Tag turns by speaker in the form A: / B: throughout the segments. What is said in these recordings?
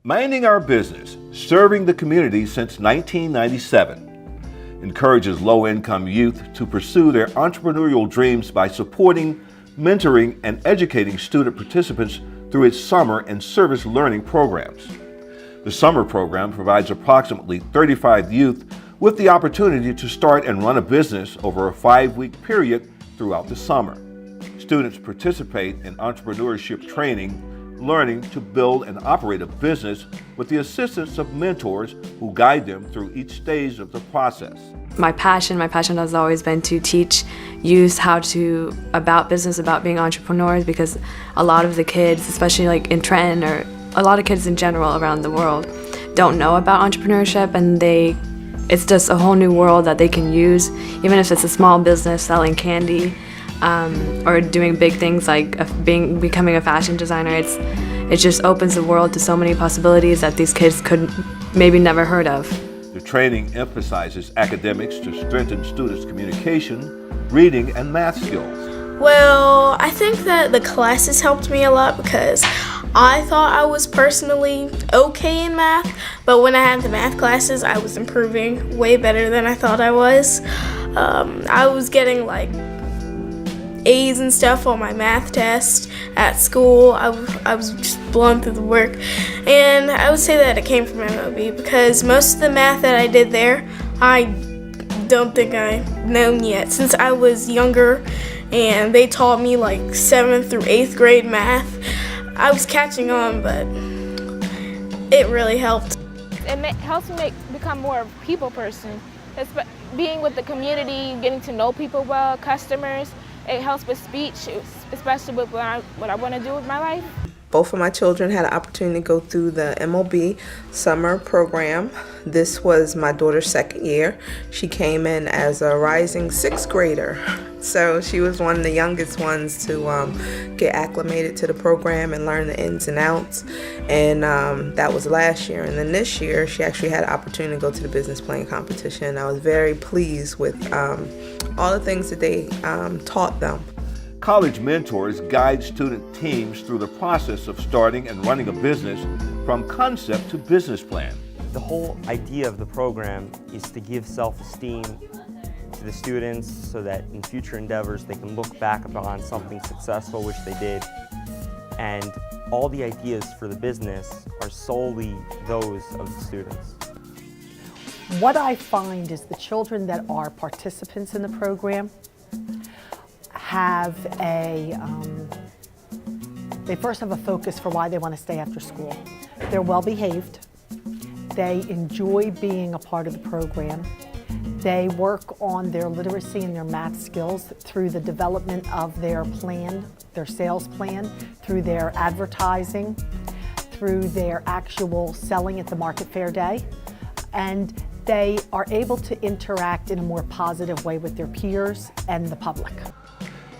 A: Minding Our Business, Serving the Community since 1997, encourages low-income youth to pursue their entrepreneurial dreams by supporting, mentoring, and educating student participants through its summer and service learning programs. The summer program provides approximately 35 youth with the opportunity to start and run a business over a 5-week period throughout the summer. Students participate in entrepreneurship training, learning to build and operate a business with the assistance of mentors who guide them through each stage of the process.
B: My passion has always been to teach youth about business, about being entrepreneurs, because a lot of the kids, especially like in Trenton, or a lot of kids in general around the world, don't know about entrepreneurship, and it's just a whole new world that they can use, even if it's a small business selling candy, or doing big things like becoming a fashion designer. It just opens the world to so many possibilities that these kids could maybe never heard of.
A: The training emphasizes academics to strengthen students' communication, reading, and math skills.
C: Well, I think that the classes helped me a lot because I thought I was personally okay in math, but when I had the math classes, I was improving way better than I thought I was. I was getting like A's and stuff on my math test at school. I was just blowing through the work, and I would say that it came from MOB because most of the math that I did there, I don't think I've known yet since I was younger, and they taught me like 7th through 8th grade math. I was catching on, but it really helped.
D: It helps me become more of a people person. It's being with the community, getting to know people well, customers. It helps with speech, especially with what I want to do with my life.
E: Both of my children had an opportunity to go through the MOB summer program. This was my daughter's 2nd year. She came in as a rising 6th grader. So she was one of the youngest ones to get acclimated to the program and learn the ins and outs. And that was last year. And then this year, she actually had an opportunity to go to the business plan competition. I was very pleased with all the things that they taught them.
A: College mentors guide student teams through the process of starting and running a business from concept to business plan.
F: The whole idea of the program is to give self-esteem to the students so that in future endeavors they can look back upon something successful which they did, and all the ideas for the business are solely those of the students.
G: What I find is the children that are participants in the program have they first have a focus for why they want to stay after school. They're well behaved. They enjoy being a part of the program. They work on their literacy and their math skills through the development of their plan, their sales plan, through their advertising, through their actual selling at the market fair day. And they are able to interact in a more positive way with their peers and the public.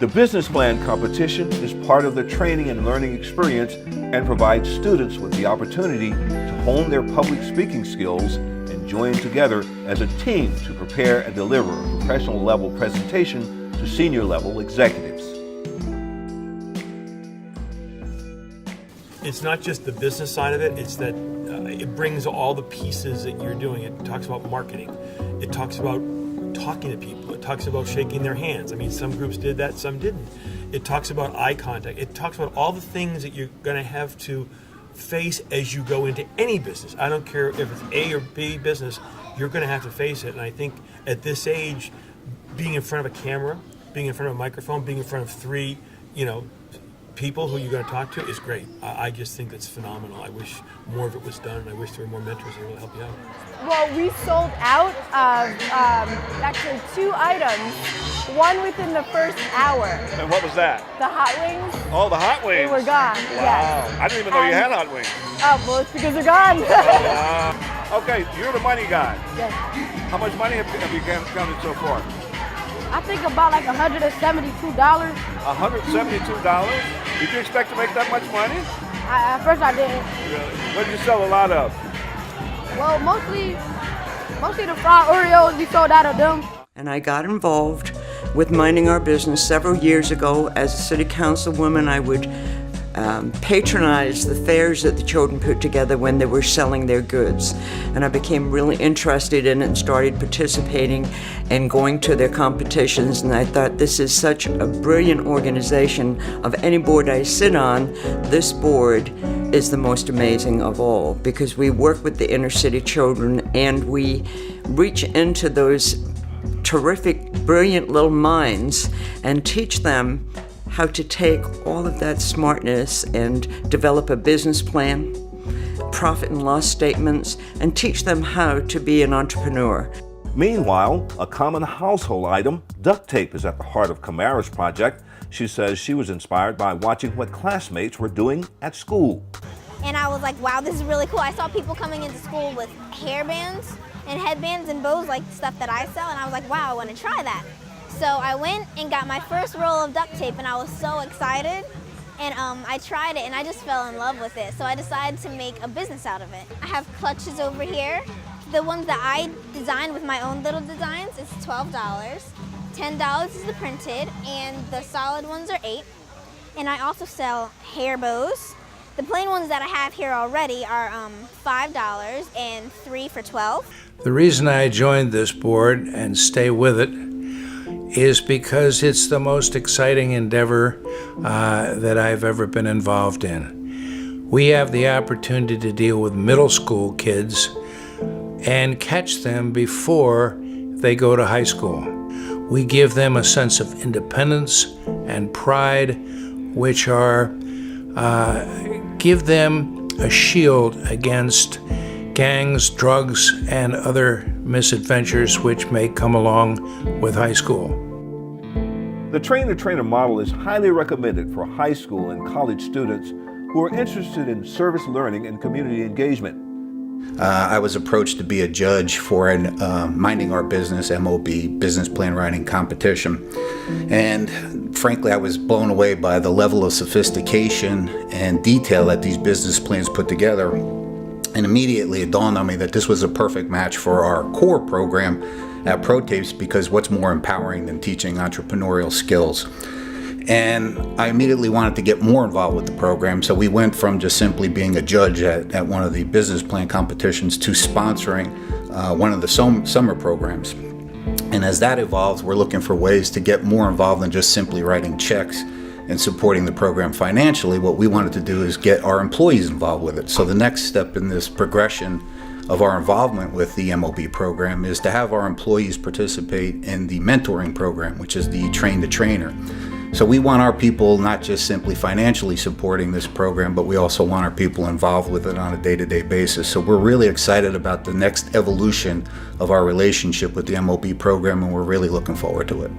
A: The business plan competition is part of the training and learning experience and provides students with the opportunity to hone their public speaking skills and join together as a team to prepare and deliver a professional level presentation to senior level executives.
H: It's not just the business side of it, it's that it brings all the pieces that you're doing. It talks about marketing. It talks about talking to people. It talks about shaking their hands. I mean, some groups did that, some didn't. It talks about eye contact. It talks about all the things that you're going to have to face as you go into any business. I don't care if it's A or B business, you're going to have to face it. And I think at this age, being in front of a camera, being in front of a microphone, being in front of 3, people who you're going to talk to is great. I just think that's phenomenal. I wish more of it was done, and I wish there were more mentors that would help you out.
I: Well, we sold out of actually 2 items, one within the first hour.
A: And what was that?
I: The hot wings.
A: Oh, the hot wings.
I: They were gone.
A: Wow.
I: Yes.
A: I didn't even know you had hot wings.
I: Oh, well, it's because they're gone.
A: Wow. Okay, you're the money guy.
I: Yes.
A: How much money have you counted so far?
I: I think about like $172.
A: $172? Did you expect to make that much money?
I: At first I didn't.
A: Really? What did you sell a lot of?
I: Well, mostly the fried Oreos, we sold out of them.
J: And I got involved with Minding Our Business several years ago. As a city councilwoman, I would patronize the fairs that the children put together when they were selling their goods. And I became really interested in it and started participating and going to their competitions. And I thought, this is such a brilliant organization. Of any board I sit on, this board is the most amazing of all, because we work with the inner city children and we reach into those terrific, brilliant little minds and teach them how to take all of that smartness and develop a business plan, profit and loss statements, and teach them how to be an entrepreneur.
A: Meanwhile, a common household item, duct tape, is at the heart of Kamara's project. She says she was inspired by watching what classmates were doing at school.
K: And I was like, wow, this is really cool. I saw people coming into school with hairbands and headbands and bows, like stuff that I sell, and I was like, wow, I want to try that. So I went and got my first roll of duct tape, and I was so excited. And I tried it, and I just fell in love with it. So I decided to make a business out of it. I have clutches over here. The ones that I designed with my own little designs is $12. $10 is the printed, and the solid ones are $8. And I also sell hair bows. The plain ones that I have here already are $5 and 3 for $12.
L: The reason I joined this board and stay with it is because it's the most exciting endeavor that I've ever been involved in. We have the opportunity to deal with middle school kids and catch them before they go to high school. We give them a sense of independence and pride, which are give them a shield against gangs, drugs, and other misadventures which may come along with high school.
A: The train-the-trainer model is highly recommended for high school and college students who are interested in service learning and community engagement.
M: I was approached to be a judge for an Minding Our Business, MOB, business plan writing competition. And frankly, I was blown away by the level of sophistication and detail that these business plans put together. And immediately it dawned on me that this was a perfect match for our core program at ProTapes, because what's more empowering than teaching entrepreneurial skills? And I immediately wanted to get more involved with the program, so we went from just simply being a judge at one of the business plan competitions to sponsoring one of the summer programs. And as that evolves, we're looking for ways to get more involved than just simply writing checks and supporting the program financially. What we wanted to do is get our employees involved with it. So the next step in this progression of our involvement with the MOB program is to have our employees participate in the mentoring program, which is the Train the Trainer. So we want our people not just simply financially supporting this program, but we also want our people involved with it on a day-to-day basis. So we're really excited about the next evolution of our relationship with the MOB program, and we're really looking forward to it.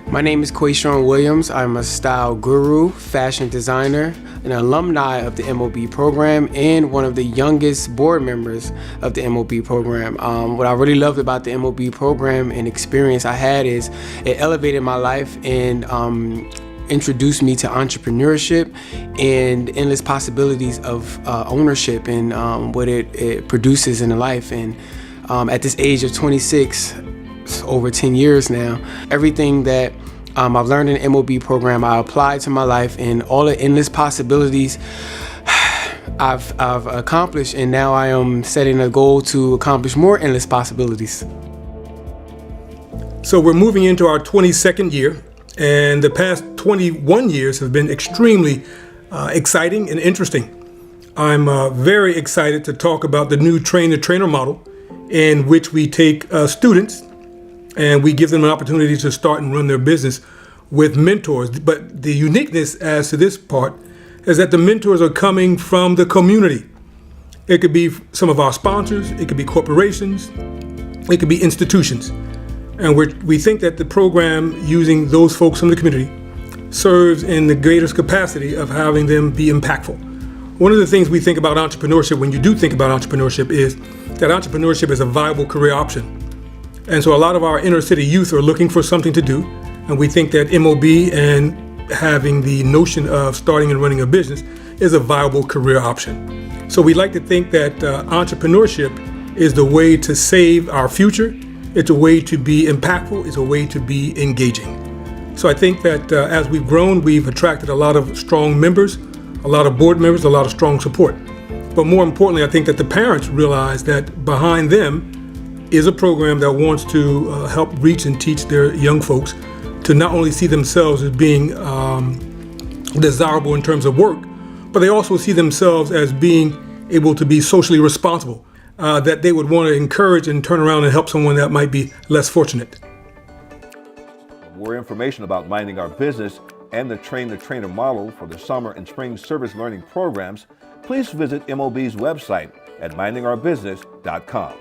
N: My name is Quayshawn Williams. I'm a style guru, fashion designer, an alumni of the MOB program, and one of the youngest board members of the MOB program. What I really loved about the MOB program and experience I had is it elevated my life and introduced me to entrepreneurship and endless possibilities of ownership and what it produces in a life. And at this age of 26, over 10 years now, everything that I've learned in the MOB program, I applied to my life, and all the endless possibilities I've accomplished, and now I am setting a goal to accomplish more endless possibilities.
H: So we're moving into our 22nd year, and the past 21 years have been extremely exciting and interesting. I'm very excited to talk about the new train-the-trainer model, in which we take students and we give them an opportunity to start and run their business with mentors. But the uniqueness as to this part is that the mentors are coming from the community. It could be some of our sponsors, it could be corporations, it could be institutions. And we think that the program, using those folks from the community, serves in the greatest capacity of having them be impactful. One of the things we think about entrepreneurship, when you do think about entrepreneurship, is that entrepreneurship is a viable career option. And so a lot of our inner city youth are looking for something to do, and we think that MOB and having the notion of starting and running a business is a viable career option. So we like to think that entrepreneurship is the way to save our future. It's a way to be impactful. It's a way to be engaging. So I think that as we've grown, we've attracted a lot of strong members
O: a lot of board members, a lot of strong support. But more importantly, I think that the parents realize that behind them is a program that wants to help reach and teach their young folks to not only see themselves as being desirable in terms of work, but they also see themselves as being able to be socially responsible, that they would want to encourage and turn around and help someone that might be less fortunate.
A: For more information about Minding Our Business and the Train the Trainer model for the summer and spring service learning programs, please visit MOB's website at mindingourbusiness.com.